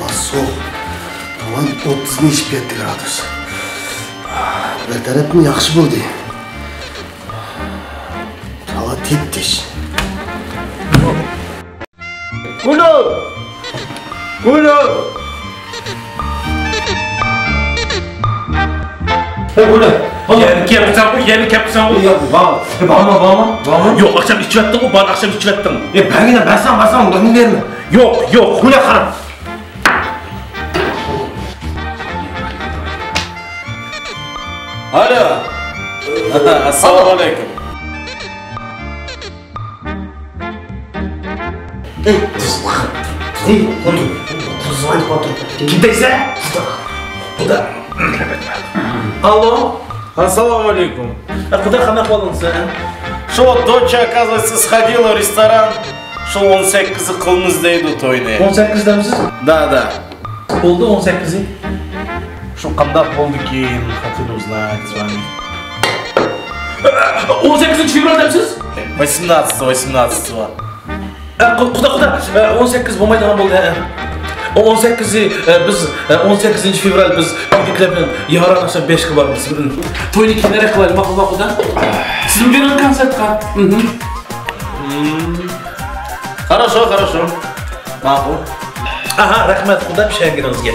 soğuk. Tamam 30-27 gradus. Bir tarafım yaxşı buldu. Hava teptiş. Gulu! Gulu! Gulu! Yeni kapsan o. Bağırma. Yok akşam içi yattın o, bana akşam içi yattın. Ben yine basam, onu verme. Yok, Gulu hanım. Alo. Assalamu alaikum. Kimdeyse? Bu da. Алло. Ассаламу алейкум. А куда қана қолыңыз? Шо, доча, оказывается, сходила в ресторан. Шо 18-й қылмыз дейді тойны. 18-дәмсіз? Да. Болды 18-й. Шо, қандақ болды кейін, хотел узнать с вами. 18 февральдәмсіз? 18-го. Құда, 18 болмайдыған болды. 18-й, біз 18 февраль біз үйдекілермен Яғаран ақшам 5-кі бармыз. Тойны кейінерек қылайды, мақұл да? Сіздің берген концертқа. Хорошо. Мақұл. Аха, рахмет, құда пішәңгеріңізге.